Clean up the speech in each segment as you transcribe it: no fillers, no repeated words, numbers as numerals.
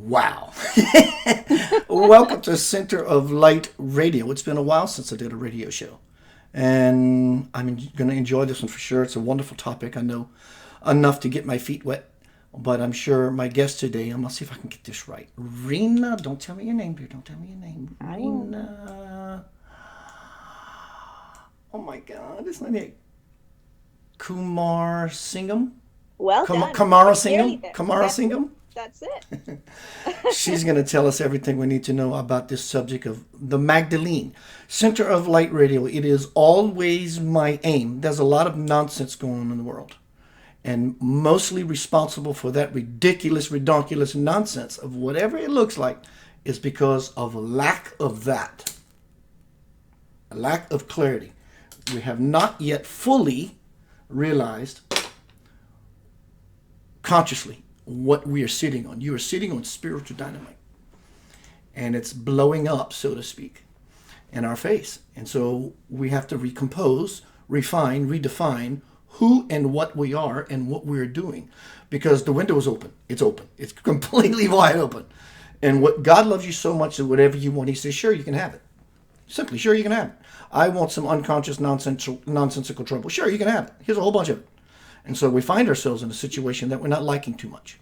Wow. Welcome to Center of Light Radio. It's been a while since I did a radio show. And I'm going to enjoy this one for sure. It's a wonderful topic. I know enough to get my feet wet. But I'm sure my guest today, I'm going to see if I can get this right. Reena, don't tell me your name, dear. Don't tell me your name. I won't. Reena. Oh my God. It's not it. Kumar Singham? Well done. Kamara Nearly Singham? there. Kamara That's it. Singham? That's it. She's going to tell us everything we need to know about this subject of the Magdalene. Center of Light Radio. It is always my aim. There's a lot of nonsense going on in the world. And mostly responsible for that ridiculous, redonkulous nonsense of whatever it looks like is because of a lack of that. A lack of clarity. We have not yet fully realized consciously what we are sitting on. You are sitting on spiritual dynamite. And it's blowing up, so to speak, in our face. And so we have to recompose, refine, redefine who and what we are and what we're doing. Because the window is open. It's open. It's completely wide open. And what God loves you so much that whatever you want, he says, sure, you can have it. Simply, sure, you can have it. I want some unconscious, nonsensical trouble. Sure, you can have it. Here's a whole bunch of it. And so we find ourselves in a situation that we're not liking too much.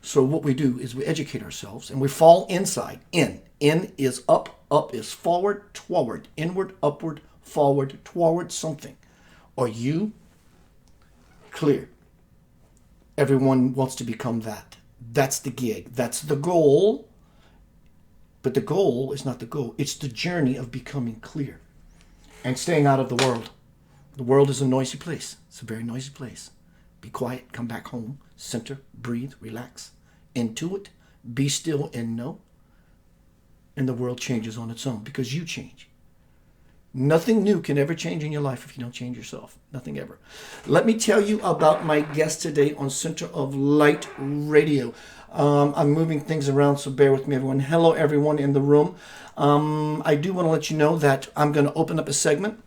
So what we do is we educate ourselves and we fall inside. In. In is up. Up is forward, toward. Inward, upward, forward, toward something. Are you clear? Everyone wants to become that. That's the gig. That's the goal. But the goal is not the goal. It's the journey of becoming clear and staying out of the world. The world is a noisy place. It's a very noisy place. Be quiet, come back home, center, breathe, relax, intuit, be still and know. And the world changes on its own because you change. Nothing new can ever change in your life if you don't change yourself. Nothing ever. Let me tell you about my guest today on Center of Light Radio. I'm moving things around, so bear with me, everyone. Hello, everyone in the room. I do want to let you know that I'm going to open up a segment,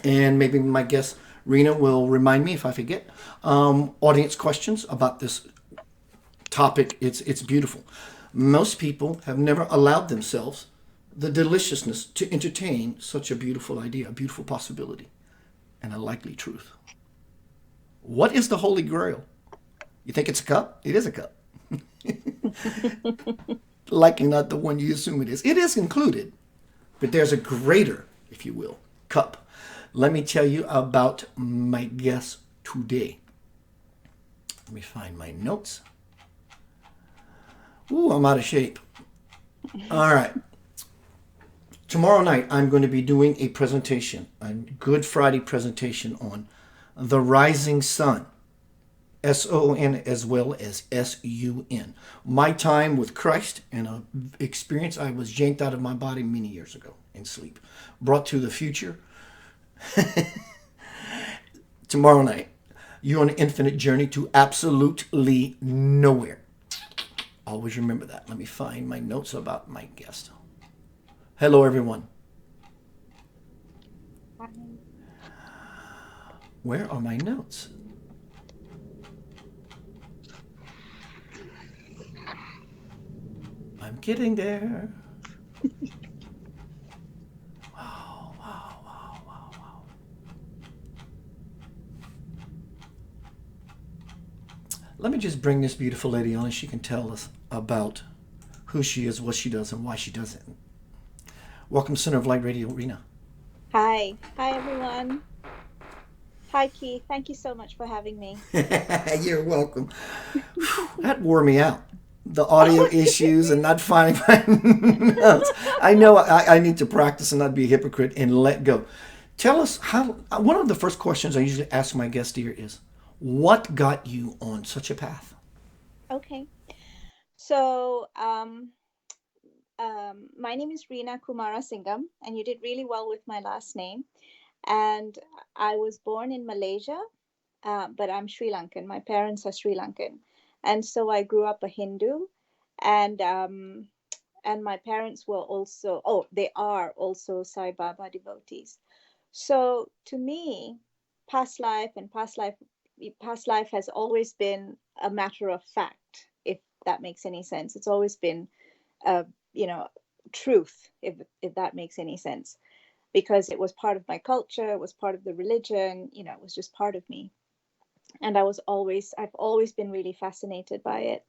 and maybe my guest Reena will remind me if I forget. Audience questions about this topic. It's beautiful. Most people have never allowed themselves the deliciousness to entertain such a beautiful idea, a beautiful possibility, and a likely truth. What is the Holy Grail? You think it's a cup? It is a cup. Likely not the one you assume it is. It is included, but there's a greater, if you will, cup. Let me tell you about my guest today. Let me find my notes. Ooh, I'm out of shape. All right. Tomorrow night, I'm going to be doing a presentation, a Good Friday presentation on the rising sun. S-O-N as well as S-U-N. My time with Christ and an experience I was yanked out of my body many years ago in sleep. Brought to the future. Tomorrow night, you're on an infinite journey to absolutely nowhere. Always remember that. Let me find my notes about my guest. Hello, everyone. Where are my notes? I'm getting there. Wow, wow, wow, wow, wow. Let me just bring this beautiful lady on and she can tell us about who she is, what she does, and why she does it. Welcome to Center of Light Radio, Reena. Hi. Hi, everyone. Hi, Keith. Thank you so much for having me. You're welcome. That wore me out. The audio issues and not finding my notes. I know I need to practice and not be a hypocrite and let go. Tell us how. One of the first questions I usually ask my guest here is, what got you on such a path? Okay. So, my name is Reena Kumarasingham, and you did really well with my last name. And I was born in Malaysia, but I'm Sri Lankan. My parents are Sri Lankan, and so I grew up a Hindu, and my parents were also, oh, they are also Sai Baba devotees. So to me, past life and past life has always been a matter of fact. If that makes any sense. It's always been, you know, truth, if that makes any sense, because it was part of my culture, it was part of the religion, you know, it was just part of me. And I've always been really fascinated by it.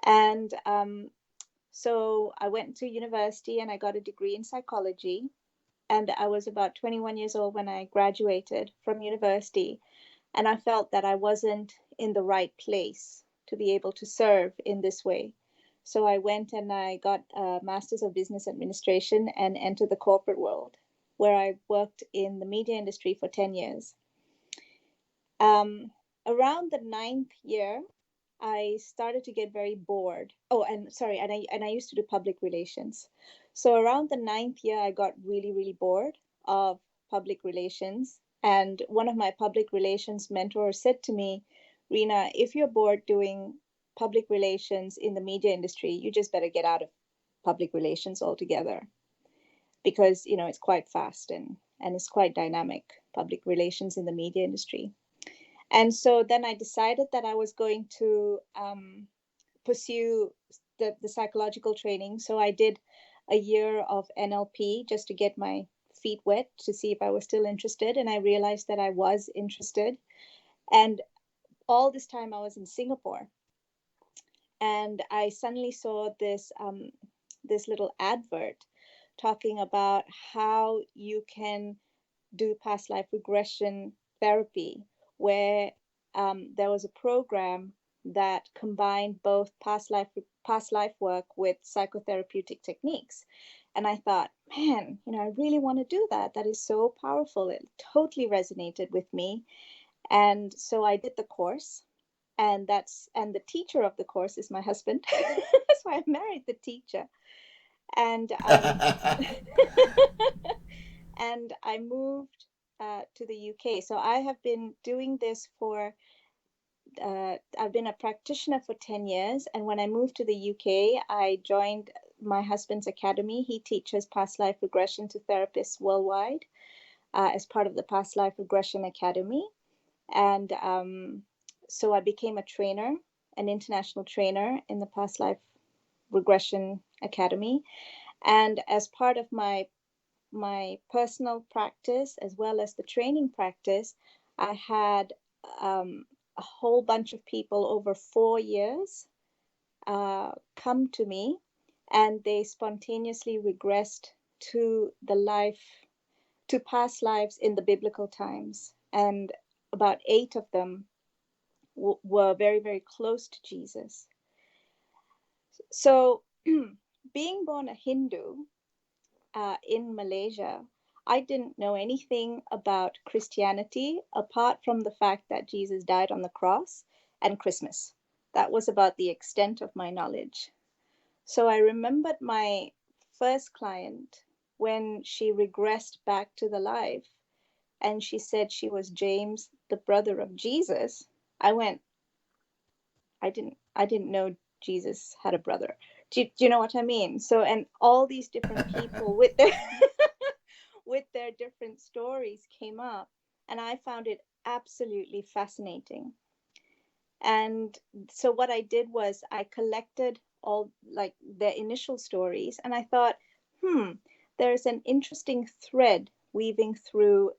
And so I went to university and I got a degree in psychology. And I was about 21 years old when I graduated from university. And I felt that I wasn't in the right place to be able to serve in this way. So I went and I got a Master's of Business Administration and entered the corporate world, where I worked in the media industry for 10 years. Around the ninth year, I started to get very bored. Oh, and sorry, and I used to do public relations. So around the ninth year, I got really, really bored of public relations. And one of my public relations mentors said to me, Reena, if you're bored doing public relations in the media industry, you just better get out of public relations altogether, because you know it's quite fast and it's quite dynamic, public relations in the media industry. And so then I decided that I was going to pursue the psychological training. So I did a year of NLP just to get my feet wet to see if I was still interested. And I realized that I was interested. And all this time I was in Singapore. And I suddenly saw this little advert talking about how you can do past life regression therapy, where there was a program that combined both past life work with psychotherapeutic techniques. And I thought, man, you know, I really want to do that. That is so powerful. It totally resonated with me. And so I did the course. And the teacher of the course is my husband. So I married the teacher. And and I moved to the UK. So I have been doing this for, I've been a practitioner for 10 years. And when I moved to the UK, I joined my husband's academy. He teaches past life regression to therapists worldwide as part of the Past Life Regression Academy. And so I became a trainer, an international trainer in the Past Life Regression Academy. And as part of my personal practice as well as the training practice, I had a whole bunch of people over 4 years come to me, and they spontaneously regressed to past lives in the biblical times. And about 8 of them were very, very close to Jesus. So being born a Hindu, in Malaysia, I didn't know anything about Christianity apart from the fact that Jesus died on the cross and Christmas. That was about the extent of my knowledge. So I remembered my first client when she regressed back to the life and she said she was James, the brother of Jesus. I went, I didn't know Jesus had a brother. Do you know what I mean? So, and all these different people with their with their different stories came up, and I found it absolutely fascinating. And so what I did was I collected all like their initial stories, and I thought, there's an interesting thread weaving through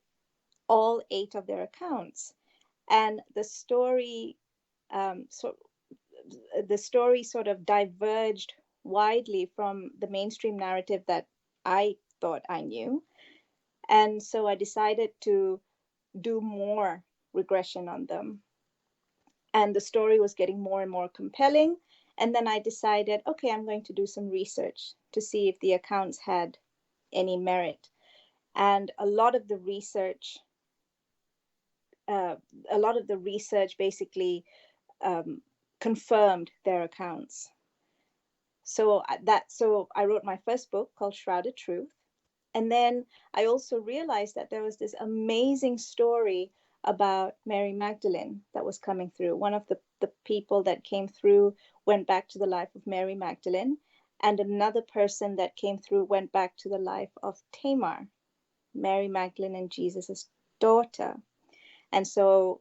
all 8 of their accounts. And so the story sort of diverged widely from the mainstream narrative that I thought I knew. And so I decided to do more regression on them. And the story was getting more and more compelling. And then I decided, okay, I'm going to do some research to see if the accounts had any merit. And a lot of the research basically confirmed their accounts. So I wrote my first book called Shrouded Truth. And then I also realized that there was this amazing story about Mary Magdalene that was coming through. One of the people that came through went back to the life of Mary Magdalene, and another person that came through went back to the life of Tamar, Mary Magdalene and Jesus's daughter. And so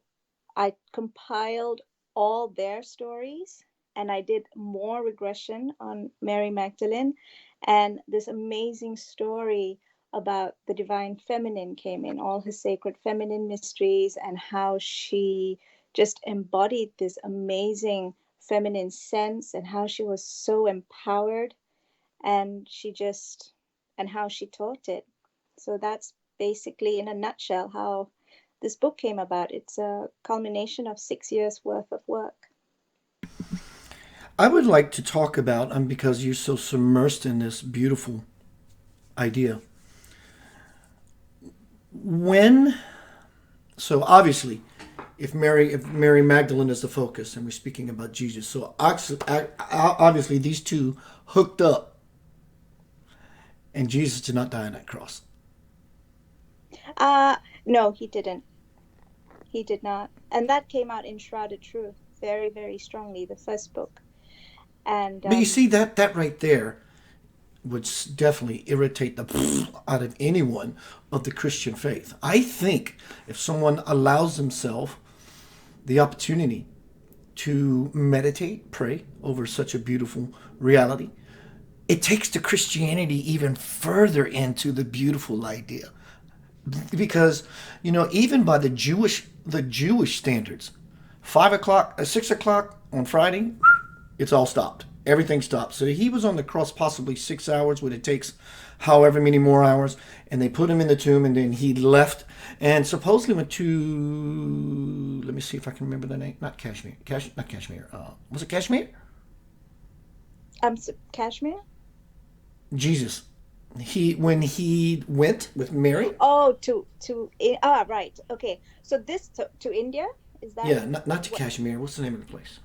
I compiled all their stories and I did more regression on Mary Magdalene, and this amazing story about the divine feminine came in, all her sacred feminine mysteries, and how she just embodied this amazing feminine sense, and how she was so empowered, and how she taught it. So that's basically, in a nutshell, how this book came about. It's a culmination of 6 years worth of work. I would like to talk about, because you're so submersed in this beautiful idea. So obviously, if Mary Magdalene is the focus, and we're speaking about Jesus, so obviously these two hooked up, and Jesus did not die on that cross. No, he didn't. He did not. And that came out in Shrouded Truth very, very strongly, the first book. And But you see, that right there would definitely irritate the out of anyone of the Christian faith. I think if someone allows themselves the opportunity to meditate, pray over such a beautiful reality, it takes the Christianity even further into the beautiful idea. Because, even by the Jewish standards, 5 o'clock, 6 o'clock on Friday, it's all stopped. Everything stopped. So he was on the cross possibly 6 hours, what it takes however many more hours, and they put him in the tomb, and then he left, and supposedly went to, let me see if I can remember the name, not Kashmir, not Kashmir, was it Kashmir? Kashmir? Jesus. When he went with Mary. Oh, right. Okay. So this to India, is that? Yeah, not to Kashmir. What's the name of the place?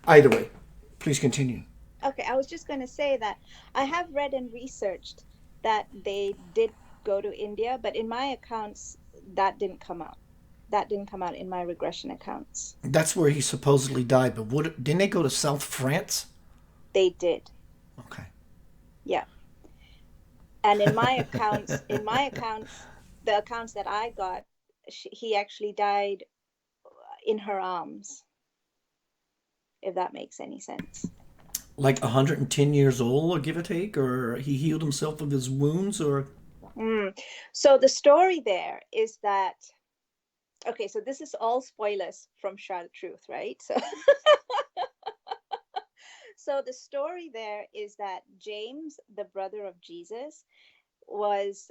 Either way, please continue. Okay, I was just going to say that I have read and researched that they did go to India, but in my accounts, that didn't come out. That didn't come out in my regression accounts. That's where he supposedly died, but didn't they go to South France? They did. Okay. Yeah. And in my accounts, the accounts that I got, he actually died in her arms, if that makes any sense. Like 110 years old, or give or take, or he healed himself of his wounds, or? So the story there is that, okay, so this is all spoilers from Shrouded Truth, right? So the story there is that James, the brother of Jesus, was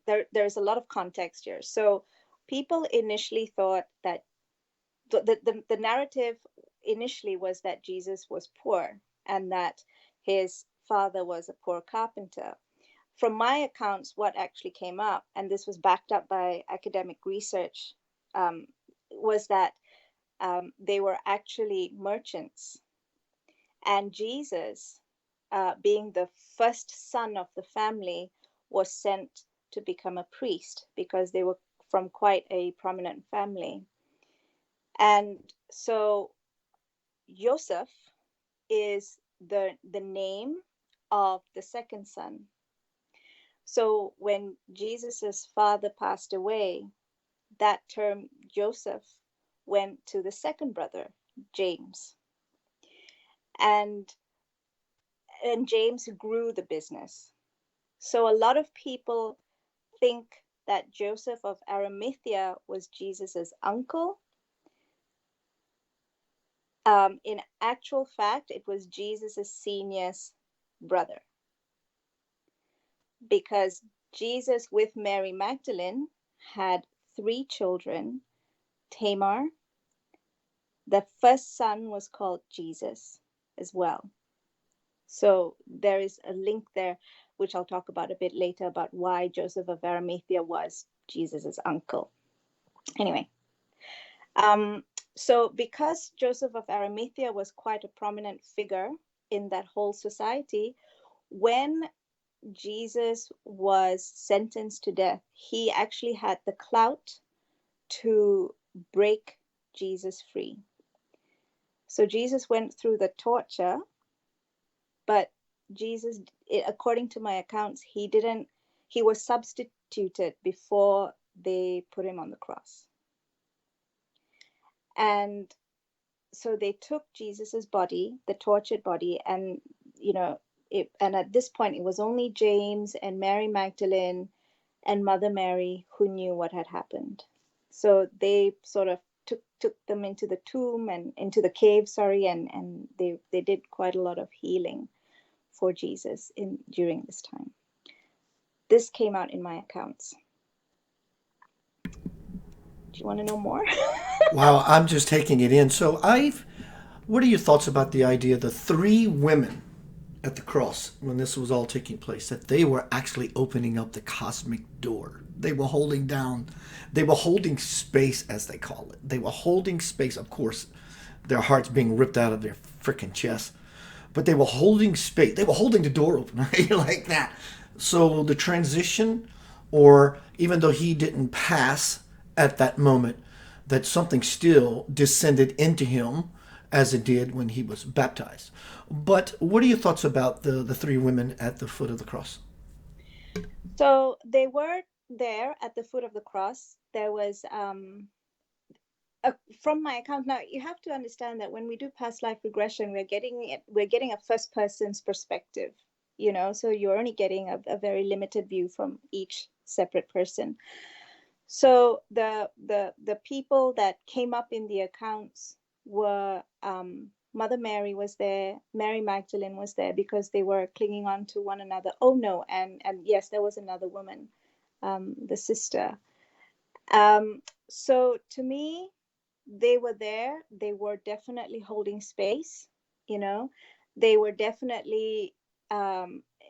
there's a lot of context here. So people initially thought that the narrative initially was that Jesus was poor and that his father was a poor carpenter. From my accounts, what actually came up, and this was backed up by academic research, was that they were actually merchants. And Jesus, being the first son of the family, was sent to become a priest because they were from quite a prominent family. And so Joseph is the name of the second son. So when Jesus's father passed away, that term Joseph went to the second brother, James. And James grew the business. So a lot of people think that Joseph of Arimathea was Jesus's uncle. In actual fact, it was Jesus's senior brother, because Jesus with Mary Magdalene had 3 children. Tamar, the first son, was called Jesus as well. So there is a link there, which I'll talk about a bit later, about why Joseph of Arimathea was Jesus's uncle. Anyway, so because Joseph of Arimathea was quite a prominent figure in that whole society, when Jesus was sentenced to death, he actually had the clout to break Jesus free. So Jesus went through the torture, but Jesus, according to my accounts, he was substituted before they put him on the cross. And so they took Jesus's body, the tortured body, and and at this point it was only James and Mary Magdalene and Mother Mary who knew what had happened. So they sort of took them into the tomb and into the cave, and they did quite a lot of healing for Jesus during this time. This came out in my accounts. Do you want to know more? Wow, I'm just taking it in. So what are your thoughts about the idea the three women at the cross when this was all taking place, that they were actually opening up the cosmic door? They were holding space, as they call it. They were holding space, of course, their hearts being ripped out of their freaking chests, but they were holding space. They were holding the door open, right? Like that. So the transition, or even though he didn't pass at that moment, that something still descended into him as it did when he was baptized. But what are your thoughts about the three women at the foot of the cross? So they were there at the foot of the cross. There was, from my account, now you have to understand that when we do past life regression, we're getting a first person's perspective, so you're only getting a very limited view from each separate person. So the people that came up in the accounts were, Mother Mary was there, Mary Magdalene was there, because they were clinging on to one another. Oh no, and yes, there was another woman, the sister. So to me, they were there. They were definitely holding space. They were definitely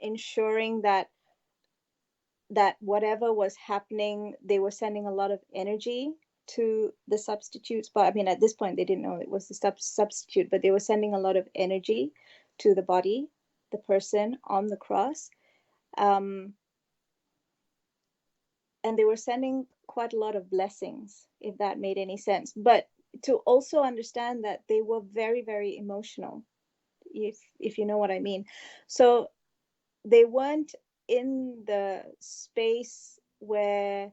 ensuring that whatever was happening, they were sending a lot of energy to the substitutes. But I mean, at this point, they didn't know it was the substitute, but they were sending a lot of energy to the body, the person on the cross. And they were sending quite a lot of blessings, if that made any sense. But to also understand that they were very, very emotional, if you know what I mean. So they weren't in the space where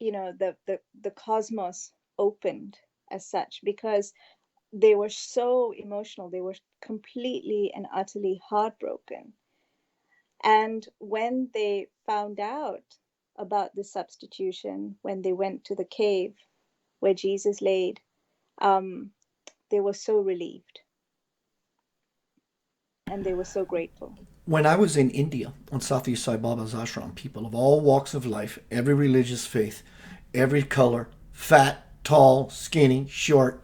the cosmos opened as such, because they were so emotional. They were completely and utterly heartbroken. And when they found out about the substitution, when they went to the cave where Jesus laid, they were so relieved and they were so grateful. When I was in India on Southeast Sai Baba's ashram, people of all walks of life, every religious faith, every color, fat, tall, skinny, short,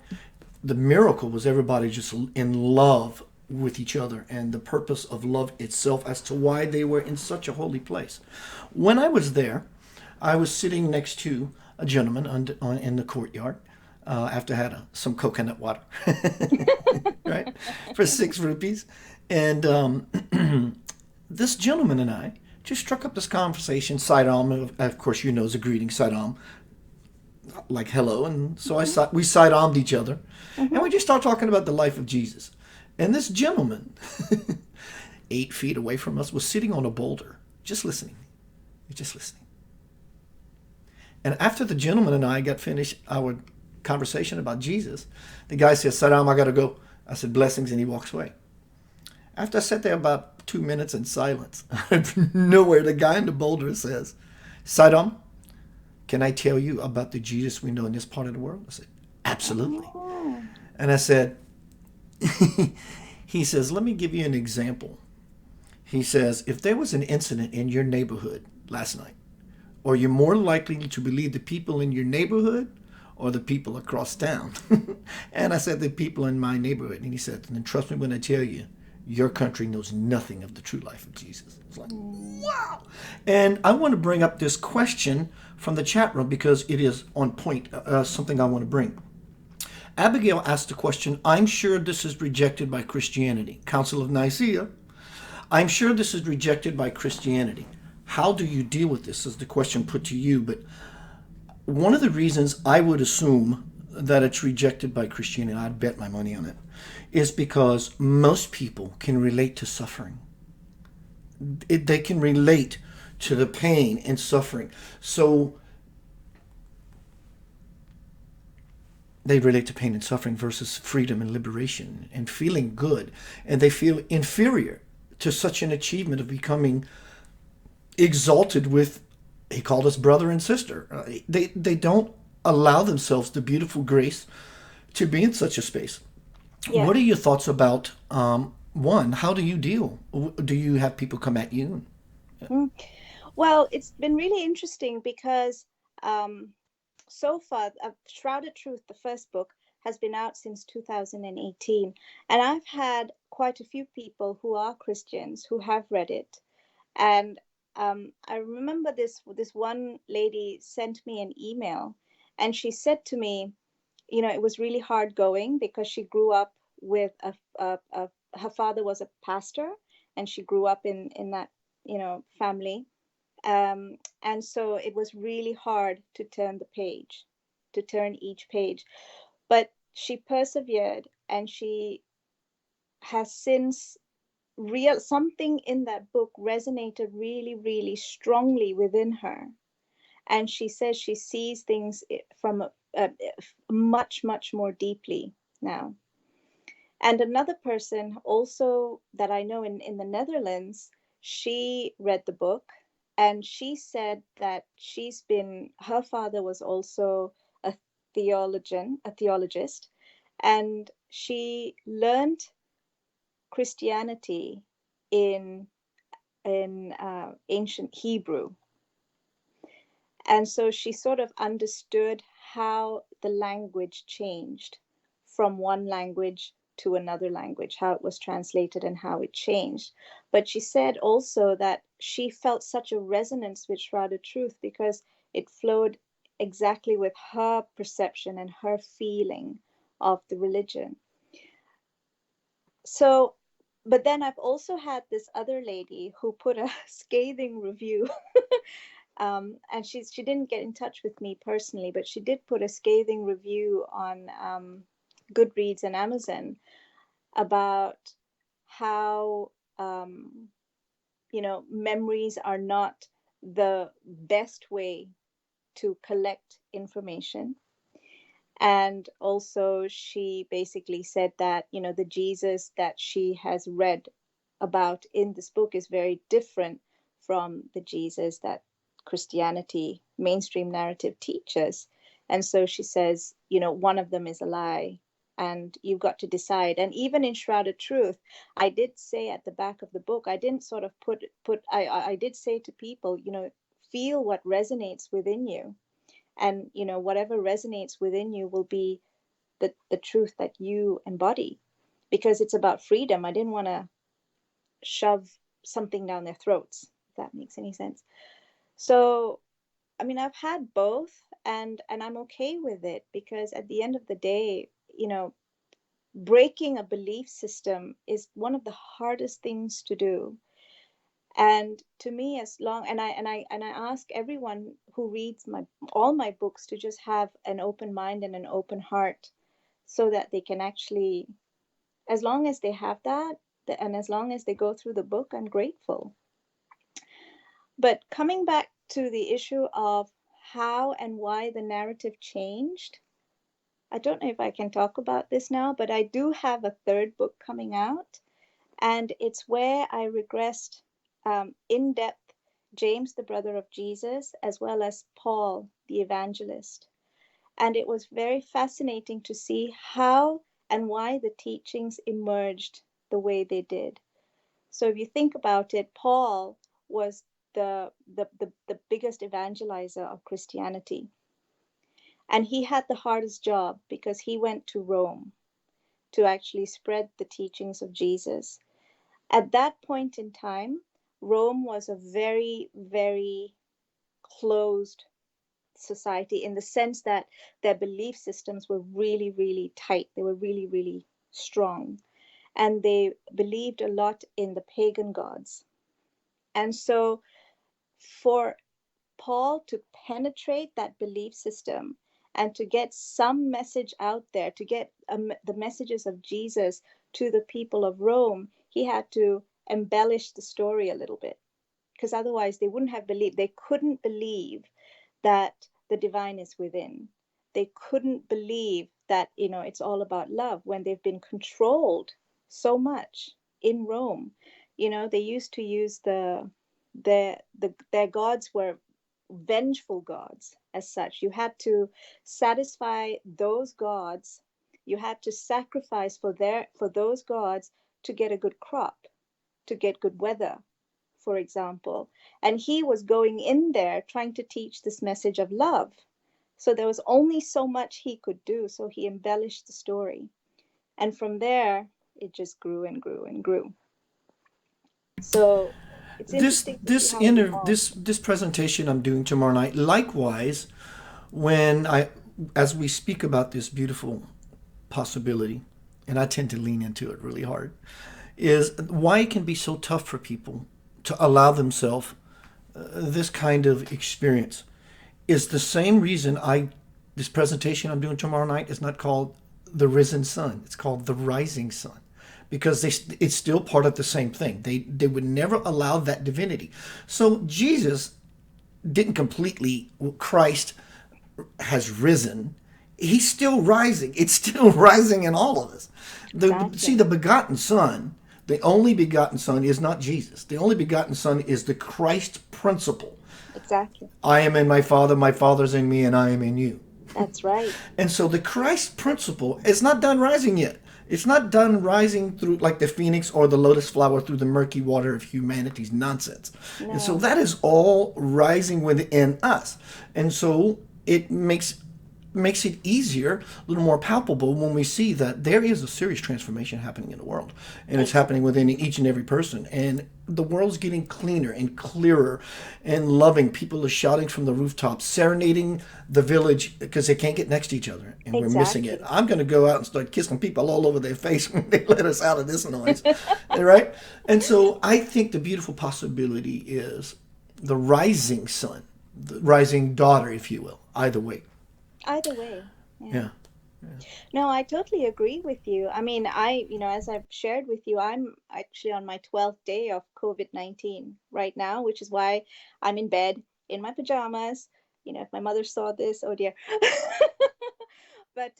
the miracle was everybody just in love with each other, and the purpose of love itself as to why they were in such a holy place. When I was there, I was sitting next to a gentleman in the courtyard after I had some coconut water, right, for 6 rupees. And this gentleman and I just struck up this conversation. Saidam, of course, is a greeting, Saidam, like hello. And so we side-armed each other. And we just started talking about the life of Jesus. And this gentleman, 8 feet away from us, was sitting on a boulder, just listening. Just listening. And after the gentleman and I got finished our conversation about Jesus, the guy says, Saidam, I got to go. I said, blessings, and he walks away. After I sat there about 2 minutes in silence, out of nowhere, the guy in the boulder says, Saidam, can I tell you about the Jesus we know in this part of the world? I said, absolutely. Oh. And I said, he says, let me give you an example. He says, if there was an incident in your neighborhood last night, are you more likely to believe the people in your neighborhood or the people across town? And I said, the people in my neighborhood. And he said, then trust me when I tell you, your country knows nothing of the true life of Jesus. It's like, wow. And I want to bring up this question from the chat room because it is on point, something I want to bring. Abigail asked the question, I'm sure this is rejected by Christianity. Council of Nicaea, I'm sure this is rejected by Christianity. How do you deal with this is the question put to you. But one of the reasons I would assume that it's rejected by Christianity, I'd bet my money on it, is because most people can relate to suffering. They can relate to the pain and suffering. So they relate to pain and suffering versus freedom and liberation and feeling good. And they feel inferior to such an achievement of becoming exalted with, he called us brother and sister. They don't allow themselves the beautiful grace to be in such a space. Yeah. What are your thoughts about, one, how do you deal? Do you have people come at you? Mm. Well, it's been really interesting because um, so far, Shrouded Truth, the first book, has been out since 2018. And I've had quite a few people who are Christians who have read it. And I remember this one lady sent me an email, and she said to me, it was really hard going because she grew up with her father was a pastor, and she grew up in that family, and so it was really hard to turn each page, but she persevered, and she has since real something in that book resonated really, really strongly within her, and she says she sees things from much, much more deeply now. And another person also that I know in the Netherlands, she read the book, and she said that her father was also a theologist, and she learned Christianity in ancient Hebrew. And so she sort of understood how the language changed from one language to another language, how it was translated and how it changed. But she said also that she felt such a resonance with Shrouded Truth because it flowed exactly with her perception and her feeling of the religion. So, but then I've also had this other lady who put a scathing review. And she didn't get in touch with me personally, but she did put a scathing review on Goodreads and Amazon about how memories are not the best way to collect information. And also, she basically said that the Jesus that she has read about in this book is very different from the Jesus that Christianity mainstream narrative teaches. And so she says, one of them is a lie, and you've got to decide. And even in Shrouded Truth, I did say at the back of the book, I didn't sort of I did say to people, feel what resonates within you, and whatever resonates within you will be the truth that you embody, because it's about freedom. I didn't want to shove something down their throats, if that makes any sense. So, I mean, I've had both, and I'm okay with it, because at the end of the day, breaking a belief system is one of the hardest things to do. And to me, as long and I ask everyone who reads all my books to just have an open mind and an open heart, so that they can actually, as long as they have that, and as long as they go through the book, I'm grateful. But coming back to the issue of how and why the narrative changed, I don't know if I can talk about this now, but I do have a third book coming out, and it's where I regressed in depth James, the brother of Jesus, as well as Paul, the evangelist. And it was very fascinating to see how and why the teachings emerged the way they did. So if you think about it, Paul was the biggest evangelizer of Christianity. And he had the hardest job because he went to Rome to actually spread the teachings of Jesus. At that point in time, Rome was a very, very closed society, in the sense that their belief systems were really, really tight. They were really, really strong. And they believed a lot in the pagan gods. And so for Paul to penetrate that belief system and to get some message out there, to get the messages of Jesus to the people of Rome, he had to embellish the story a little bit, because otherwise they wouldn't have believed. They couldn't believe that the divine is within. They couldn't believe that, it's all about love, when they've been controlled so much in Rome. They used to use their gods were vengeful gods as such. You had to satisfy those gods. You had to sacrifice for those gods to get a good crop, to get good weather, for example. And he was going in there trying to teach this message of love. So there was only so much he could do. So he embellished the story. And from there, it just grew and grew and grew. So it's This interesting to see this how it inter evolved. this presentation I'm doing tomorrow night. Likewise, when I as we speak about this beautiful possibility, and I tend to lean into it really hard, is why it can be so tough for people to allow themselves this kind of experience. Is the same reason I this presentation I'm doing tomorrow night is not called the risen sun. It's called the rising sun, because it's still part of the same thing. They would never allow that divinity. So Jesus didn't completely. Christ has risen. He's still rising. It's still rising in all of us. See, Exactly. the begotten Son, the only begotten Son, is not Jesus. The only begotten Son is the Christ principle. Exactly. I am in my Father's in me, and I am in you. That's right. And so the Christ principle is not done rising yet. It's not done rising through like the phoenix or the lotus flower through the murky water of humanity's nonsense. And so No. that is all rising within us. And so it makes it easier, a little more palpable when we see that there is a serious transformation happening in the world, and it's happening Exactly. within each and every person, and the world's getting cleaner and clearer and loving. People are shouting from the rooftops, serenading the village because they can't get next to each other, and we're missing it. Exactly. I'm going to go out and start kissing people all over their face when they let us out of this noise. Right? And so I think the beautiful possibility is the rising sun, the rising daughter, if you will, either way. Either way. Yeah. Yeah. No, I totally agree with you. I mean, as I've shared with you, I'm actually on my 12th day of COVID-19 right now, which is why I'm in bed in my pajamas. If my mother saw this, oh dear. But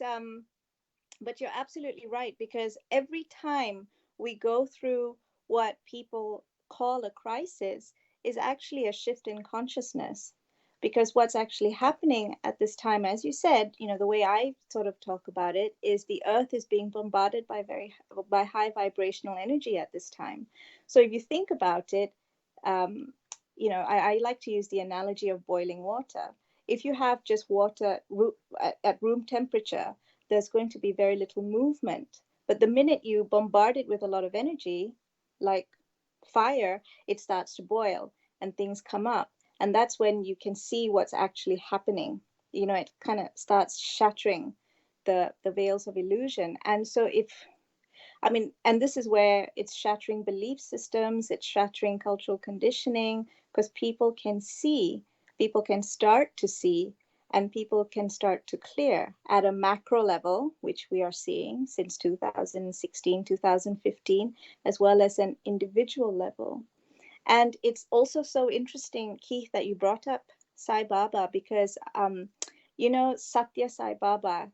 you're absolutely right, because every time we go through what people call a crisis is actually a shift in consciousness. Because what's actually happening at this time, as you said, the way I sort of talk about it is the earth is being bombarded by high vibrational energy at this time. So if you think about it, um, I like to use the analogy of boiling water. If you have just water at room temperature, there's going to be very little movement. But the minute you bombard it with a lot of energy, like fire, it starts to boil and things come up. And that's when you can see what's actually happening. It kind of starts shattering the veils of illusion. And so and this is where it's shattering belief systems, it's shattering cultural conditioning, because people can start to see, and people can start to clear at a macro level, which we are seeing since 2016, 2015, as well as an individual level. And it's also so interesting, Keith, that you brought up Sai Baba, because, Satya Sai Baba,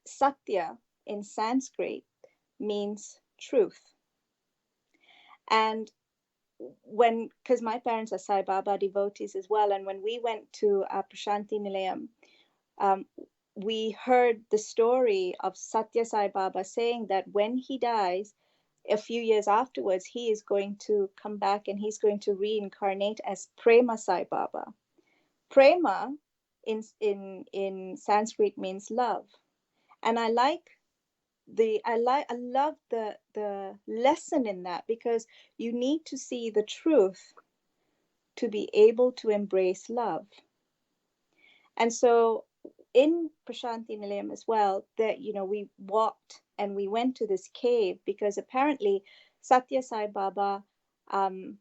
Satya in Sanskrit means truth. And because my parents are Sai Baba devotees as well, and when we went to Prashanti Nilayam, um, we heard the story of Satya Sai Baba saying that when he dies, a few years afterwards, he is going to come back and he's going to reincarnate as Prema Sai Baba. Prema in Sanskrit means love. And I love the lesson in that, because you need to see the truth to be able to embrace love. And so in Prashanti Nilayam as well, that we walked and we went to this cave, because apparently Satya Sai Baba um,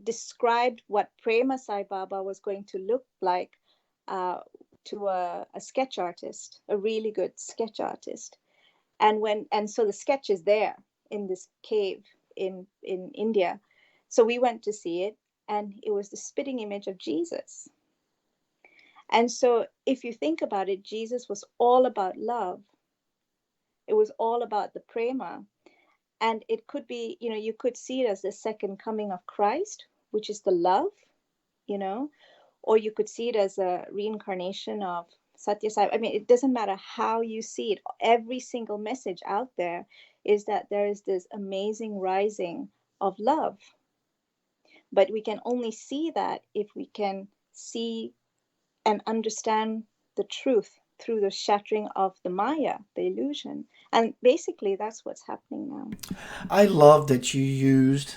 described what Prema Sai Baba was going to look like uh, to a sketch artist, a really good sketch artist. And so the sketch is there in this cave in India. So we went to see it, and it was the spitting image of Jesus. And so if you think about it, Jesus was all about love. It was all about the prema. And it could be, you could see it as the second coming of Christ, which is the love, you know, or you could see it as a reincarnation of Satya Sai. I mean, it doesn't matter how you see it. Every single message out there is that there is this amazing rising of love. But we can only see that if we can see and understand the truth through the shattering of the Maya, the illusion. And basically, that's what's happening now. I love that you used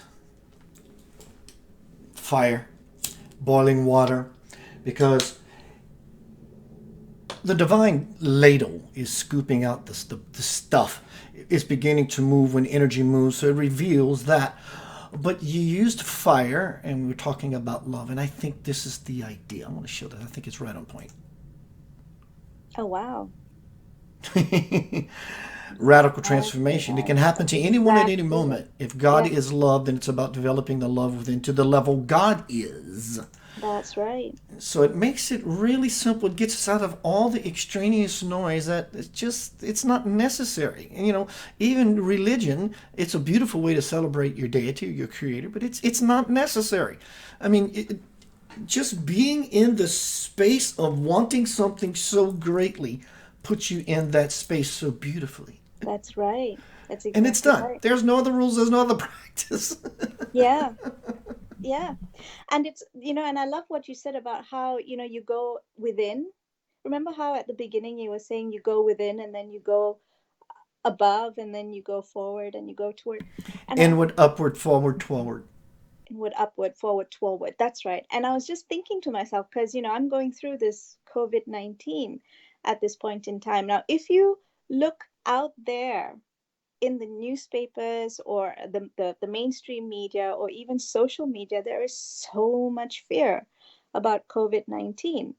fire, boiling water, because the divine ladle is scooping out the stuff. It's beginning to move when energy moves, so it reveals that. But you used fire, and we were talking about love, and I think this is the idea. I want to show that. I think it's right on point. Oh, wow. Radical transformation. It can happen to anyone at any Exactly. moment. If God Yeah, is love, then it's about developing the love within to the level God is. that's right. So it makes it really simple. It gets us out of all the extraneous noise that it's not necessary. And, even religion, it's a beautiful way to celebrate your deity, your creator, but it's not necessary. I mean, just being in the space of wanting something so greatly puts you in that space so beautifully. That's right. That's And it's exactly done. right. There's no other rules, there's no other practice. Yeah, yeah. And it's, and I love what you said about how, you go within. Remember how at the beginning you were saying you go within and then you go above and then you go forward and you go toward. And I Inward, upward, forward, toward. Inward, upward, forward, toward. That's right. And I was just thinking to myself, because, I'm going through this COVID-19 at this point in time. Now, if you look out there in the newspapers or the mainstream media or even social media, there is so much fear about COVID-19.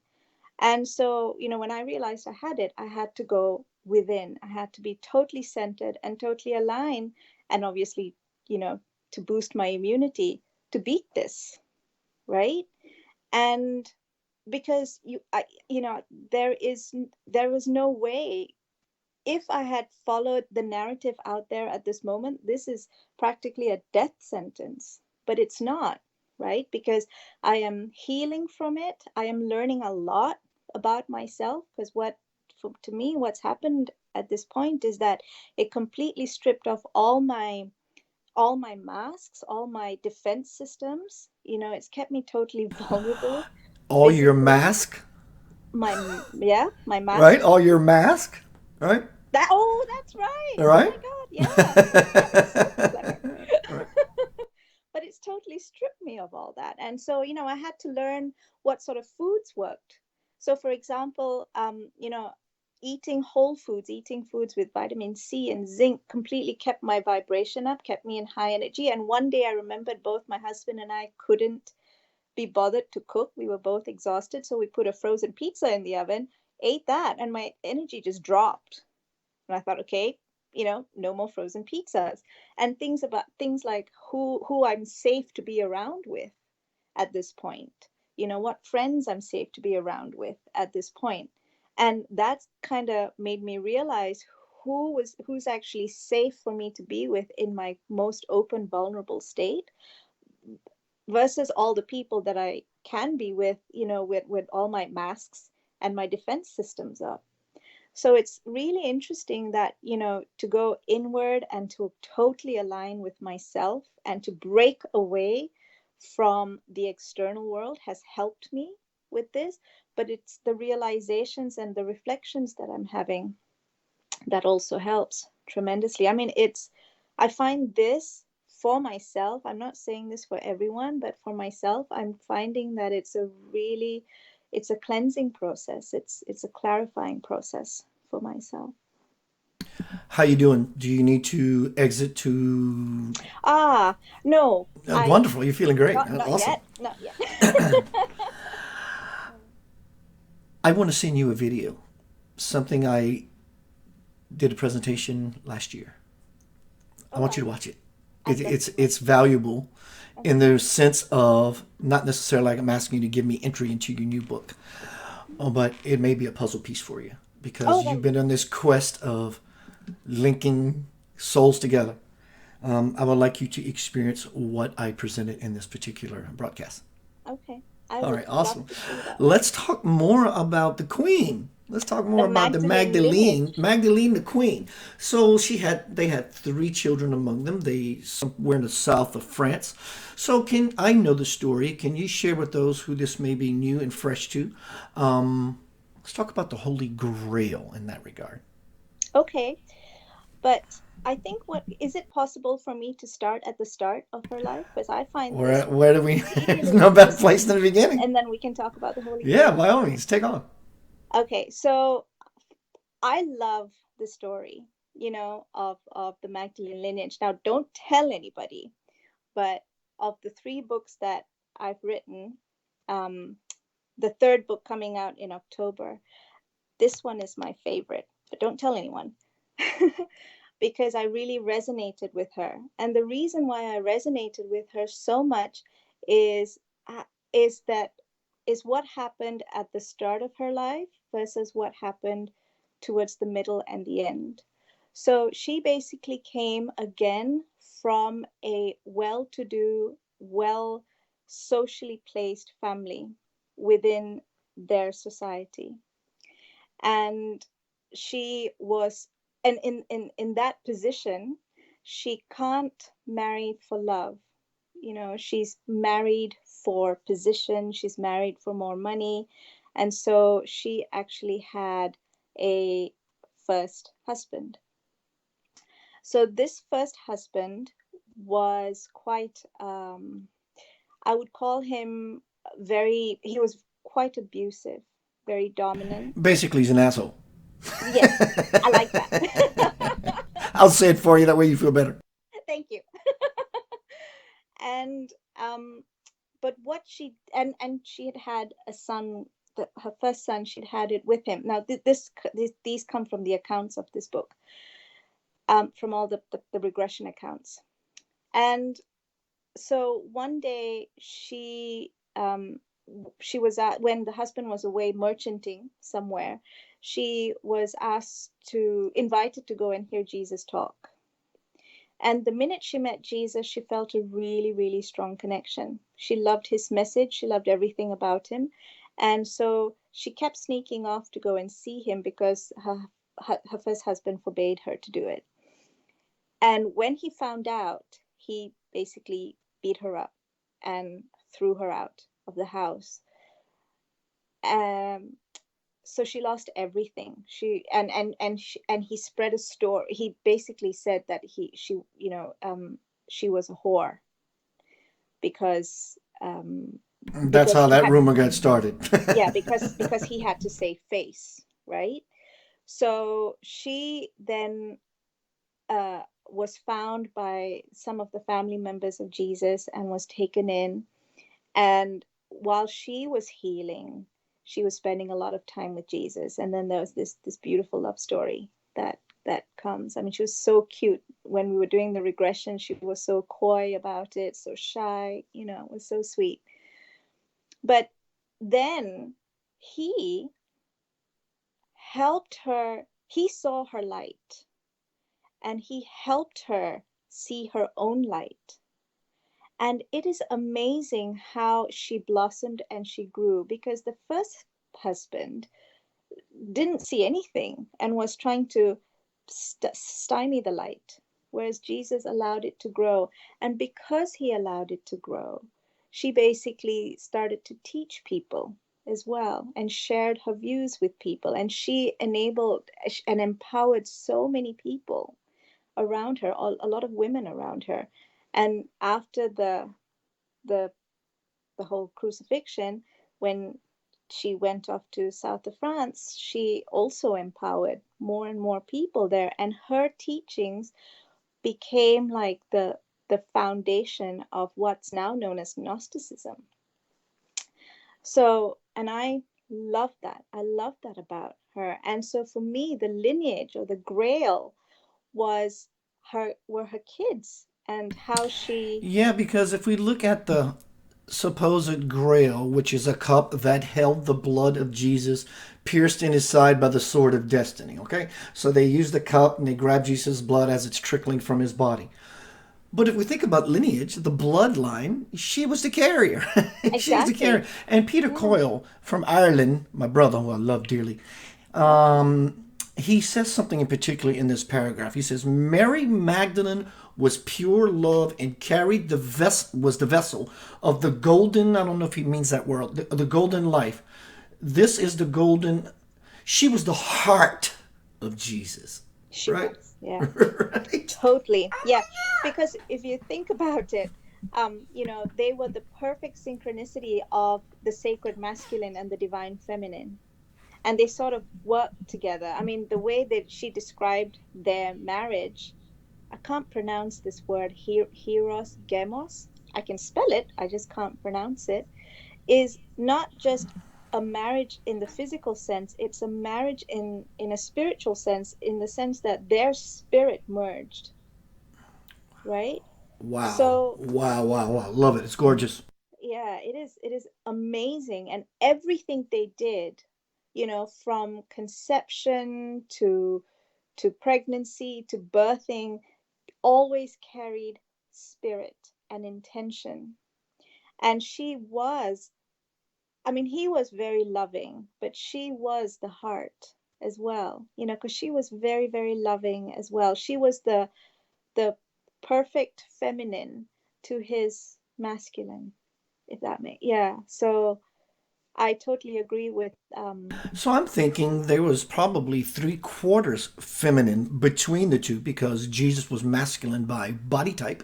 And so, when I realized I had it, I had to go within. I had to be totally centered and totally aligned. And obviously, to boost my immunity to beat this, right? And because there was no way. If I had followed the narrative out there at this moment, this is practically a death sentence. But it's not, right? Because I am healing from it. I am learning a lot about myself. Because to me, what's happened at this point is that it completely stripped off all my masks, all my defense systems. It's kept me totally vulnerable All your physically. mask, My right? masks. All your mask, right? That's right. All Oh right. my God, yeah. That is so clever. Right. But it's totally stripped me of all that. And so, I had to learn what sort of foods worked. So, for example, eating whole foods, eating foods with vitamin C and zinc completely kept my vibration up, kept me in high energy. And one day I remembered both my husband and I couldn't be bothered to cook. We were both exhausted. So we put a frozen pizza in the oven, ate that, and my energy just dropped. And I thought, okay, no more frozen pizzas. And things like who I'm safe to be around with at this point. What friends I'm safe to be around with at this point. And that kind of made me realize who's actually safe for me to be with in my most open, vulnerable state versus all the people that I can be with, with all my masks and my defense systems up. So it's really interesting that, to go inward and to totally align with myself and to break away from the external world has helped me with this. But it's the realizations and the reflections that I'm having that also helps tremendously. I mean, I find this for myself. I'm not saying this for everyone, but for myself, I'm finding that it's a cleansing process. It's a clarifying process for myself. How you doing? Do you need to exit to? Ah, no, Wonderful. You're feeling great. not Awesome. yet, not yet. I want to send you a video. Something I did a presentation last year. I Oh, want you to watch it. I It's valuable in okay. the sense of not necessarily like I'm asking you to give me entry into your new book, but it may be a puzzle piece for you because Oh, you've been on this quest of linking souls together. I would like you to experience what I presented in this particular broadcast. Okay. I All would right, love awesome. to see that. Let's talk more about the Queen. Let's talk The more about the Magdalene Magdalene, lineage. Magdalene the Queen. So they had three children among them. They somewhere in the south of France. So can I know the story? Can you share with those who this may be new and fresh to? Let's talk about the Holy Grail in that regard. Okay. But I think, what is it possible for me to start at the start of her life? Because I find this Where do we? really, There's really no better place interesting. than the beginning. And then we can talk about the Holy Yeah, Grail. by all means, take on. Okay, so I love the story, of the Magdalene lineage. Now, don't tell anybody, but of the three books that I've written, um, the third book coming out in October, this one is my favorite. But don't tell anyone. Because I really resonated with her. And the reason why I resonated with her so much is uh, is that is what happened at the start of her life versus what happened towards the middle and the end. So she basically came again from a well-to-do, well socially placed family within their society. And she was, and in that position, she can't marry for love. She's married for position, she's married for more money. And so she actually had a first husband. So this first husband was quite, I would call him he was quite abusive, very dominant. Basically, he's an asshole. Yes, I like that. I'll say it for you. That way you feel better. Thank you. And but what she and she had a son. Her first son, she'd had it with him. Now, these come from the accounts of this book, from all the regression accounts. And so one day she was at when the husband was away merchanting somewhere. She was invited to go and hear Jesus talk. And the minute she met Jesus, she felt a really, really strong connection. She loved his message, she loved everything about him. And so she kept sneaking off to go and see him because her first husband forbade her to do it. And when he found out, he basically beat her up and threw her out of the house. Um, so she lost everything. And he spread a story. He basically said that she was a whore because That's how she that had, rumor got started. yeah, because he had to save face, right? So she then was found by some of the family members of Jesus and was taken in. And while she was healing, she was spending a lot of time with Jesus. And then there was this beautiful love story that comes. I mean, she was so cute when we were doing the regression. She was so coy about it, so shy. It was so sweet. But then he helped her. He saw her light, and he helped her see her own light. And it is amazing how she blossomed and she grew, because the first husband didn't see anything and was trying to stymie the light, whereas Jesus allowed it to grow. And because he allowed it to grow, she basically started to teach people as well and shared her views with people. And she enabled and empowered so many people around her, a lot of women around her. And after the the whole crucifixion, when she went off to south of France, she also empowered more and more people there, and her teachings became like the foundation of what's now known as Gnosticism. So, and I love that about her. And so for me, the lineage or the grail was were her kids, and how she. Yeah, because if we look at supposed grail, which is a cup that held the blood of Jesus pierced in his side by the sword of destiny. Okay? So they use the cup and they grab Jesus' blood as it's trickling from his body. But if we think about lineage, the bloodline, she was the carrier. She was the carrier. Exactly. And Peter Yeah. Coyle from Ireland, my brother, who I love dearly, Yeah. he says something in particular in this paragraph. He says, Mary Magdalene was pure love and carried was the vessel of the golden, I don't know if he means that word, the golden life. This is the golden, she was the heart of Jesus, She right? was. Yeah. Right? Totally. Yeah. Because if you think about it, they were the perfect synchronicity of the sacred masculine and the divine feminine. And they sort of worked together. I mean, the way that she described their marriage, I can't pronounce this word, Hieros Gemos. I can spell it, I just can't pronounce it, is not just a marriage in the physical sense, it's a marriage in a spiritual sense, in the sense that their spirit merged, right? Wow. So Wow, wow, wow. Love it. It's gorgeous. yeah, it is amazing. And everything they did, from conception to pregnancy to birthing, always carried spirit and intention. And he was very loving, but she was the heart as well, because she was very, very loving as well. She was the perfect feminine to his masculine, if that makes, yeah. So I totally agree with So I'm thinking there was probably three quarters feminine between the two because Jesus was masculine by body type.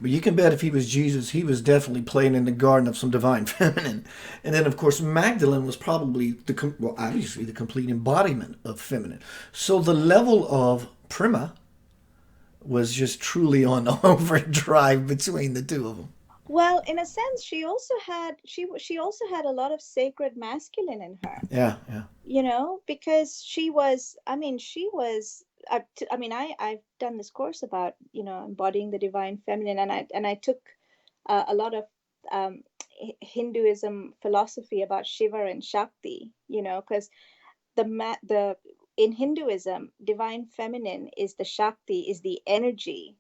But you can bet if he was Jesus, he was definitely playing in the garden of some divine feminine. And then, of course, Magdalene was probably well, obviously the complete embodiment of feminine. So the level of prima was just truly on overdrive between the two of them. well, in a sense, she also had a lot of sacred masculine in her, Yeah, yeah. because I've done this course about, embodying the divine feminine, and I took a lot of um, Hinduism philosophy about Shiva and Shakti, because the in Hinduism, divine feminine is the Shakti, is the energy,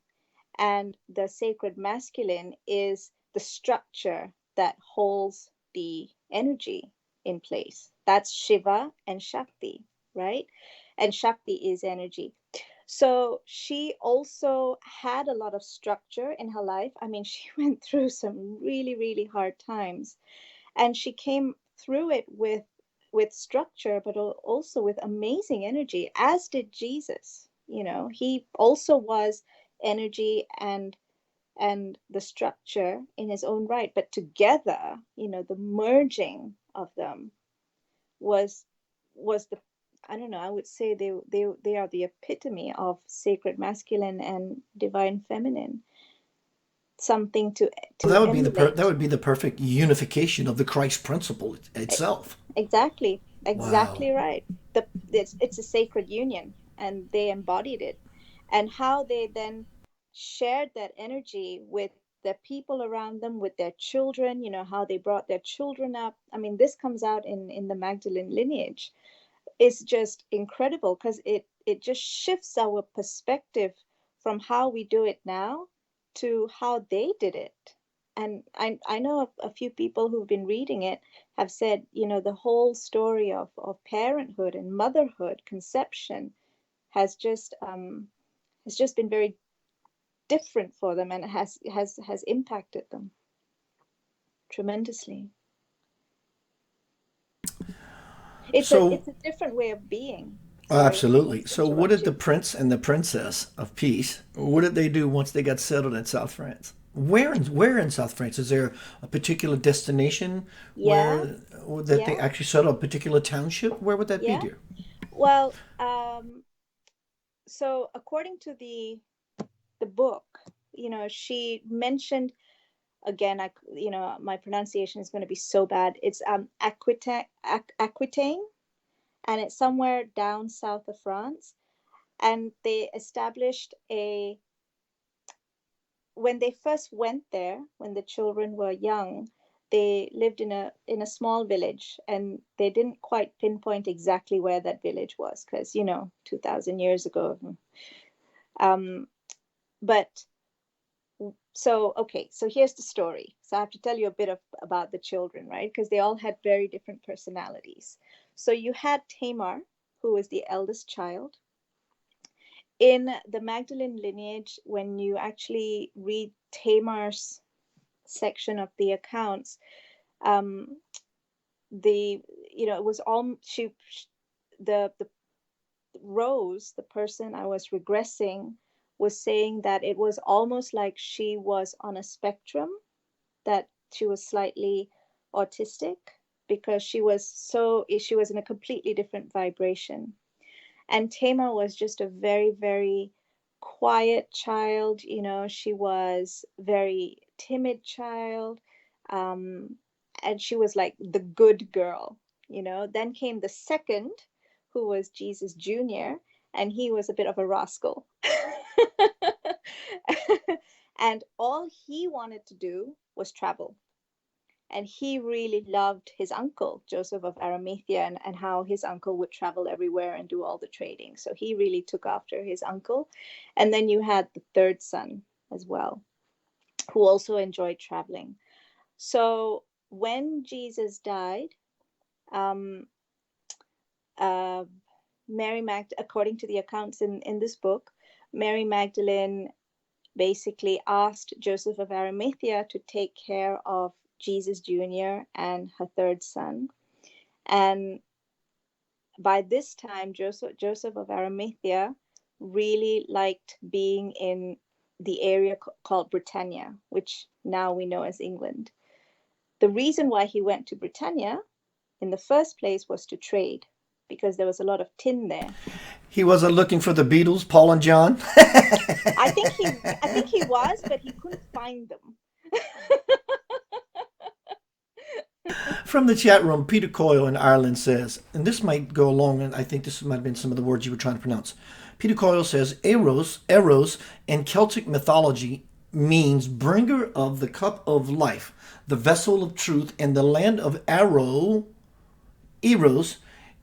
and the sacred masculine is the structure that holds the energy in place. That's Shiva and Shakti, right? And Shakti is energy. So she also had a lot of structure in her life. I mean, she went through some really, really hard times, and she came through it with structure, but also with amazing energy, as did Jesus. He also was energy and the structure in his own right, but together, the merging of them was the, I don't know, I would say they are the epitome of sacred masculine and divine feminine, something Well, to that emulate. would be the perfect unification of the Christ principle E- itself. exactly, Wow. exactly right. It's a sacred union, and they embodied it. And how they then shared that energy with the people around them, with their children, how they brought their children up. I mean, this comes out in the Magdalene lineage. Is just incredible, because it just shifts our perspective from how we do it now to how they did it. And I know a few people who've been reading it have said, the whole story of parenthood and motherhood, conception, has just been very different for them, and has impacted them tremendously. it's a So, it's a different way of being. Sorry, I absolutely. must So, what did interrupt the you. prince and the princess of peace? What did they do once they got settled in South France? Where in South France is there a particular destination Yeah, where that they yeah, actually settled a particular township? Where would that be, yeah. dear? Well, so according to the book, she mentioned, again, my pronunciation is going to be so bad. It's Aquitaine, and it's somewhere down south of France. And they established when they first went there, when the children were young, they lived in a small village, and they didn't quite pinpoint exactly where that village was because 2000 years ago. um but so here's the story. So I have to tell you a bit about the children, right? Because they all had very different personalities. So you had Tamar, who was the eldest child. In the Magdalene lineage, when you actually read Tamar's section of the accounts, um, the it was all the Rose, the person I was regressing, was saying that it was almost like she was on a spectrum, that she was slightly autistic because she was in a completely different vibration. And Tamar was just a very, very quiet child. She was very timid child. Um, and she was like the good girl. Then came the second, who was Jesus Jr., and he was a bit of a rascal. And all he wanted to do was travel. And he really loved his uncle, Joseph of Arimathea, and how his uncle would travel everywhere and do all the trading. So he really took after his uncle. And then you had the third son as well, who also enjoyed traveling. So when Jesus died, um, uh, according to the accounts in this book, Mary Magdalene basically asked Joseph of Arimathea to take care of Jesus Jr. and her third son. And by this time, Joseph of Arimathea really liked being in the area called Britannia, which now we know as England. The reason why he went to Britannia in the first place was to trade, because there was a lot of tin there. He wasn't looking for the Beatles, Paul and John. I think he was, but he couldn't find them. From the chat room, Peter Coyle in Ireland says, and this might go along, and I think this might have been some of the words you were trying to pronounce. Peter Coyle says, Eros in Celtic mythology means bringer of the cup of life, the vessel of truth, and the land of Eros,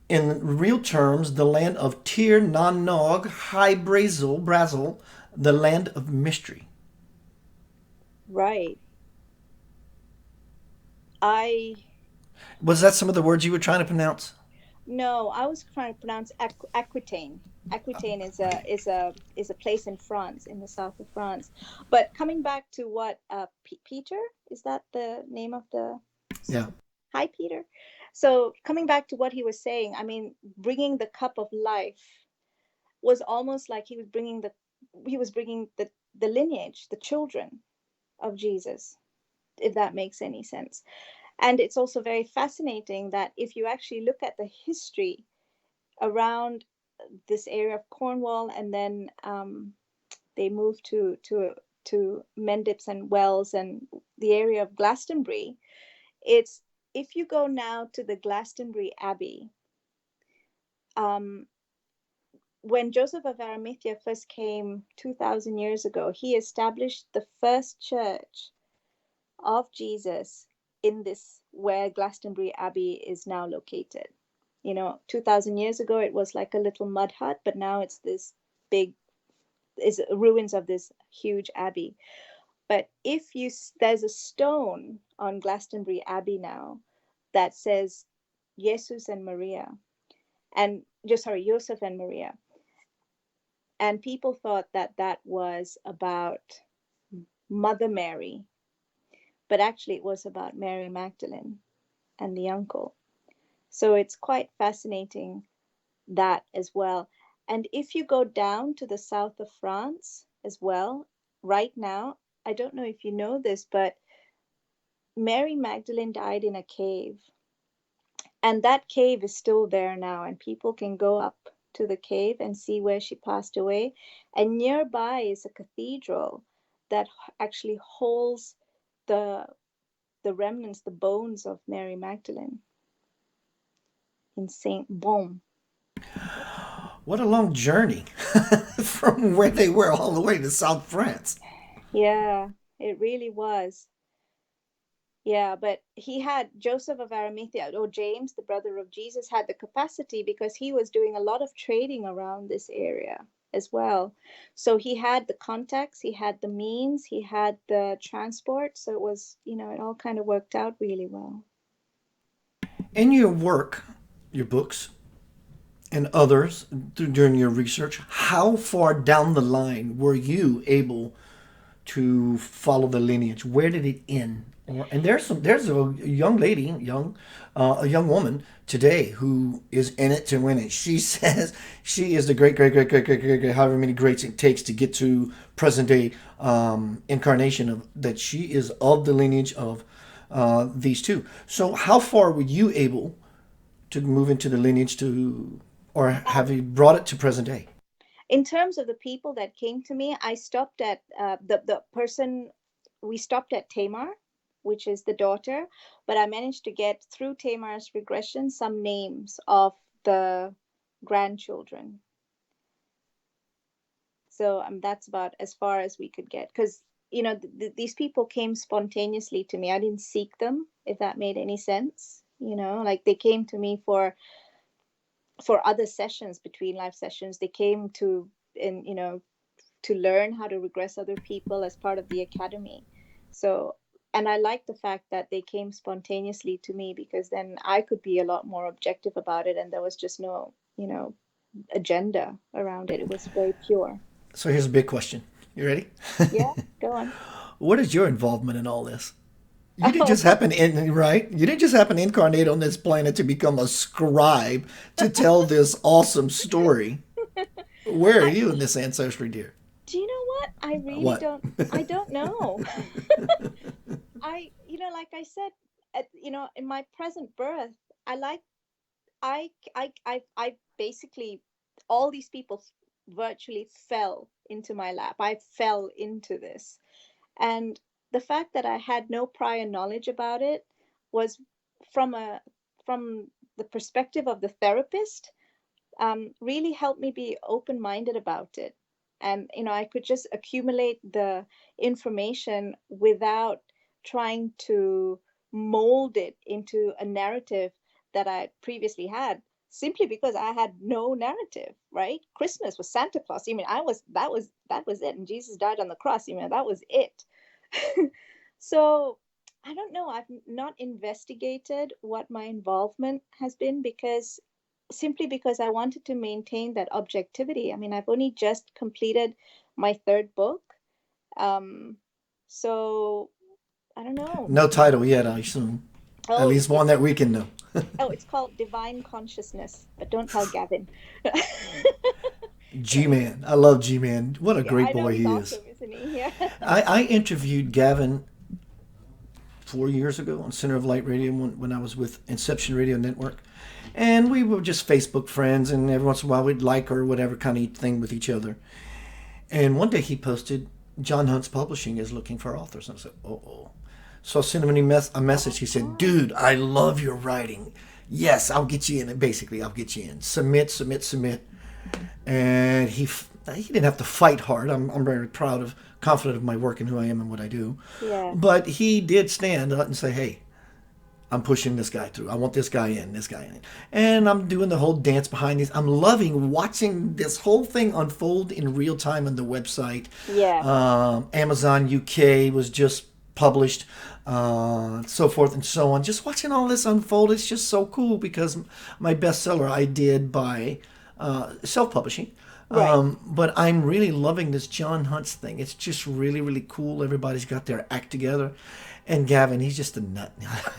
in real terms, the land of Tir Nan Nog, High Brazil, the land of mystery. Right. Was that some of the words you were trying to pronounce? No, I was trying to pronounce Aquitaine. Aquitaine is a place in France, in the south of France. But coming back to what Peter, is that the name of the? Yeah. Hi, Peter. So coming back to what he was saying, I mean, bringing the cup of life was almost like he was bringing the lineage, the children of Jesus, if that makes any sense. And it's also very fascinating that if you actually look at the history around this area of Cornwall, and then they moved to Mendips and Wells and the area of Glastonbury. It's, if you go now to the Glastonbury Abbey, when Joseph of Arimathea first came 2000 years ago, he established the first church of Jesus in this, where Glastonbury Abbey is now located. 2000 years ago, it was like a little mud hut, but now it's this big, is ruins of this huge abbey. But there's a stone on Glastonbury Abbey now that says Jesus and Maria, and Joseph and Maria. And people thought that that was about Mother Mary, but actually it was about Mary Magdalene and the uncle. So it's quite fascinating, that as well. And if you go down to the south of France as well, right now, I don't know if you know this, but Mary Magdalene died in a cave. And that cave is still there now, and people can go up to the cave and see where she passed away. And nearby is a cathedral that actually holds the remnants, the bones of Mary Magdalene in Saint Baume. What a long journey from where they were all the way to South France. Yeah, it really was. Yeah, but he had Joseph of Arimathea, or James, the brother of Jesus, had the capacity because he was doing a lot of trading around this area as well. So he had the contacts, he had the means, he had the transport. So it was, it all kind of worked out really well. In your work, your books, and others during your research, how far down the line were you able to follow the lineage? Where did it end? And there's a young lady, a young woman today who is in it to win it. She says she is the great, however many greats it takes to get to present day incarnation of that. She is of the lineage of these two. So how far were you able to move into the lineage to, or have you brought it to present day? In terms of the people that came to me, I stopped at the person. We stopped at Tamar, which is the daughter, but I managed to get through Tamar's regression some names of the grandchildren. So that's about as far as we could get, because these people came spontaneously to me. I didn't seek them, if that made any sense. Like they came to me for other sessions, between life sessions. They came to learn how to regress other people as part of the academy. So, and I like the fact that they came spontaneously to me, because then I could be a lot more objective about it, and there was just no agenda around it. It was very pure. So here's a big question. You ready? Yeah, go on. What is your involvement in all this? You didn't Oh, just happen in right. You didn't just happen to incarnate on this planet to become a scribe to tell this awesome story. Where are I you in this ancestry, dear? do you know what? I really What? don't. I don't know. Like I said, in my present birth, I like I basically, all these people virtually fell into my lap. I fell into this, and the fact that I had no prior knowledge about it was from a from the perspective of the therapist, really helped me be open minded about it. And, I could just accumulate the information without trying to mold it into a narrative that I previously had, simply because I had no narrative, right? Christmas was Santa Claus. That was it. And Jesus died on the cross. That was it. So I don't know. I've not investigated what my involvement has been, because simply because I wanted to maintain that objectivity. I mean, I've only just completed my third book. Um, so I don't know. No title yet, I assume. At Oh, least one that we can know. it's called Divine Consciousness, but don't tell Gavin. G Man. I love G Man. What a Yeah, great I know boy he's he is. awesome, isn't he? Yeah. I interviewed Gavin 4 years ago on Center of Light Radio when I was with Inception Radio Network. And we were just Facebook friends, and every once in a while we'd like or whatever kind of thing with each other. And one day he posted, John Hunt's Publishing is looking for authors. And I said, oh. So I sent him a message. He said, dude, I love your writing. Yes, I'll get you in. Basically, I'll get you in. Submit, submit, submit. And he didn't have to fight hard. I'm very proud of, confident of my work and who I am and what I do. Yeah. But he did stand up and say, hey, I'm pushing this guy through. I want this guy in, this guy in. And I'm doing the whole dance behind this. I'm loving watching this whole thing unfold in real time on the website. Yeah. Amazon UK was just published, so forth and so on. Just watching all this unfold, it's just so cool, because my bestseller I did by self-publishing. Right. But I'm really loving this John Hunt's thing. It's just really, really cool. Everybody's got their act together. And Gavin, he's just a nut.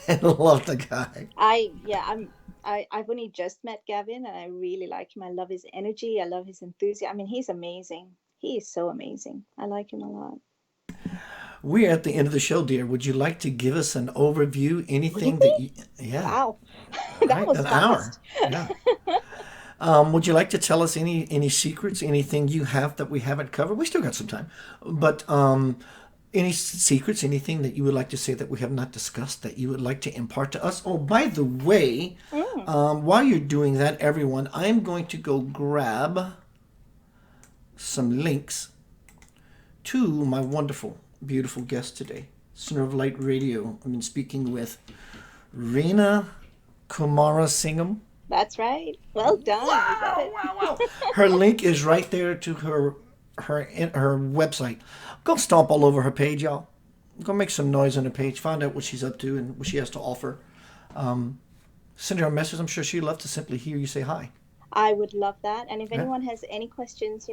I love the guy. I've only just met Gavin, and I really like him. I love his energy. I love his enthusiasm. I mean, he's amazing. He is so amazing. I like him a lot. We're at the end of the show, dear. Would you like to give us an overview? Anything that Really? you, yeah, Wow. That right, was an hour. fast. Yeah. Would you like to tell us any secrets, anything you have that we haven't covered? We still got some time, but any secrets, anything that you would like to say that we have not discussed that you would like to impart to us? Oh, by the way, Mm. while you're doing that, everyone, I'm going to go grab some links to my wonderful, beautiful guest today. Center of Light Radio. I've been speaking with Reena Kumarasingham. That's right. Well done. You got it. Wow. Her link is right there to her website. Go stomp all over her page, y'all. Go make some noise on her page. Find out what she's up to and what she has to offer. Send her a message. I'm sure she'd love to simply hear you say hi. I would love that. And if anyone has any questions,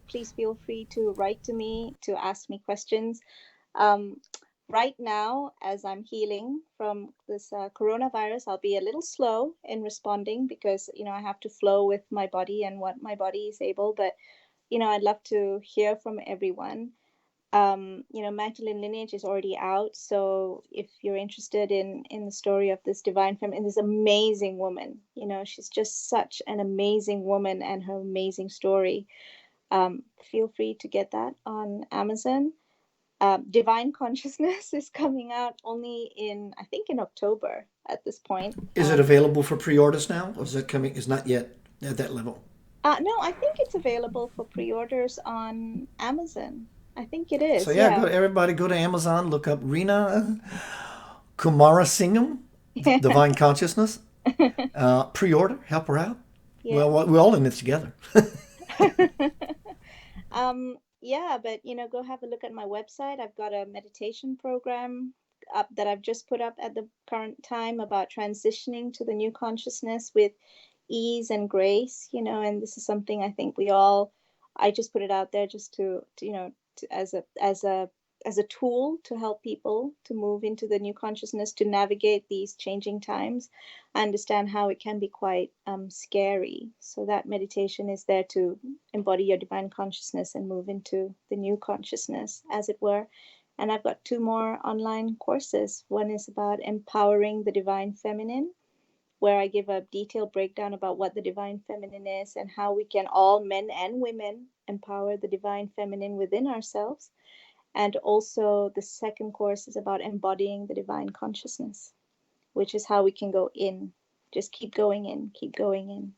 please feel free to write to me to ask me questions. Right now, as I'm healing from this coronavirus, I'll be a little slow in responding because, I have to flow with my body and what my body is able. But, I'd love to hear from everyone. Magdalene Lineage is already out. So if you're interested in the story of this divine feminine, this amazing woman, she's just such an amazing woman and her amazing story. Feel free to get that on Amazon. Divine Consciousness is coming out only in October at this point. Is it available for pre-orders now, or is that coming? Is not yet at that level? No, I think it's available for pre-orders on Amazon. I think it is. So everybody go to Amazon, look up Reena Kumarasingham, Divine Consciousness. Pre-order, help her out. Yeah. Well, we're all in this together. Yeah, but go have a look at my website. I've got a meditation program up that I've just put up at the current time about transitioning to the new consciousness with ease and grace, and this is something I think I just put it out there just to as a tool to help people to move into the new consciousness, to navigate these changing times. I understand how it can be quite scary. So that meditation is there to embody your divine consciousness and move into the new consciousness, as it were. And I've got 2 more online courses. One is about empowering the divine feminine, where I give a detailed breakdown about what the divine feminine is and how we can, all men and women, empower the divine feminine within ourselves. And also the second course is about embodying the divine consciousness, which is how we can go in. Just keep going in, keep going in.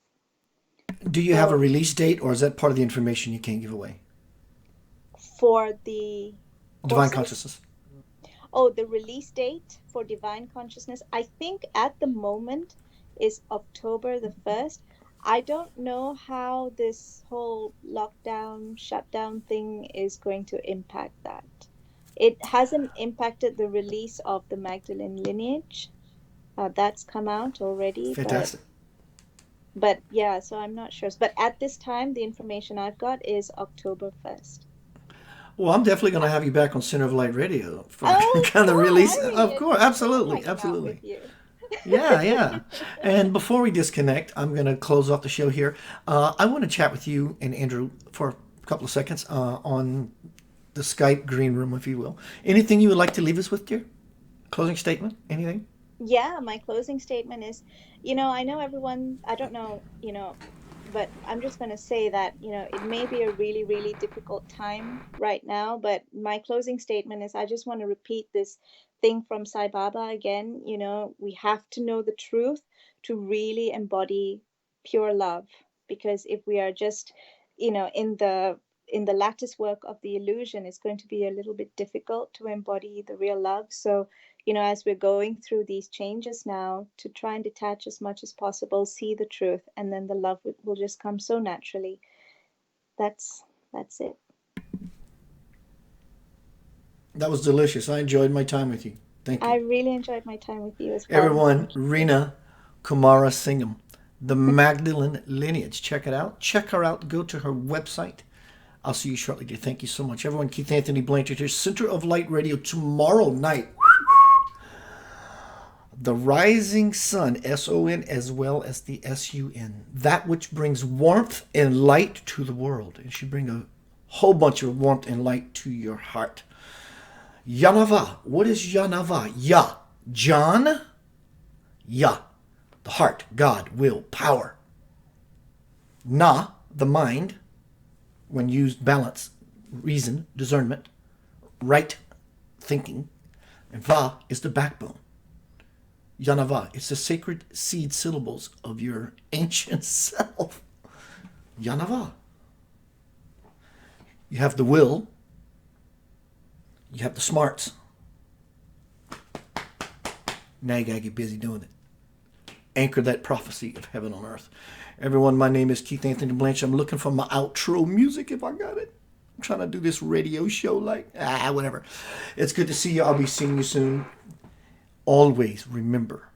Do you have a release date, or is that part of the information you can't give away? For the divine consciousness. Oh, the release date for divine consciousness, I think at the moment is October the 1st. I don't know how this whole lockdown, shutdown thing is going to impact that. It hasn't impacted the release of the Magdalene Lineage. That's come out already. Fantastic. But yeah, so I'm not sure. But at this time, the information I've got is October 1st. Well, I'm definitely going to have you back on Center of Light Radio for kind of release. Of course, absolutely. Yeah. And before we disconnect, I'm going to close off the show here. I want to chat with you and Andrew for a couple of seconds on the Skype green room, if you will. Anything you would like to leave us with, dear? Closing statement? Anything? Yeah, my closing statement is, I know everyone, I don't know, but I'm just going to say that, it may be a really, really difficult time right now, but my closing statement is I just want to repeat this thing from Sai Baba again. We have to know the truth to really embody pure love, because if we are just, in the lattice work of the illusion, it's going to be a little bit difficult to embody the real love. So, as we're going through these changes now, to try and detach as much as possible, see the truth, and then the love will just come so naturally. That's it. That was delicious. I enjoyed my time with you. Thank you. I really enjoyed my time with you as well. Everyone, Reena Kumarasingham, the Magdalene Lineage. Check it out. Check her out. Go to her website. I'll see you shortly, dear. Thank you so much. Everyone, Keith Anthony Blanchard here, Center of Light Radio, tomorrow night. The rising sun, S-O-N, as well as the S-U-N. That which brings warmth and light to the world. It should bring a whole bunch of warmth and light to your heart. Yanava. What is Yanava? Ya. John. Ya. The heart, God, will, power. Na, the mind, when used, balance, reason, discernment, right thinking. And Va is the backbone. Yanava, it's the sacred seed syllables of your ancient self. Yanava. You have the will. You have the smarts. Now you got to get busy doing it. Anchor that prophecy of heaven on earth. Everyone, my name is Keith Anthony Blanche. I'm looking for my outro music if I got it. I'm trying to do this radio show whatever. It's good to see you. I'll be seeing you soon. Always remember,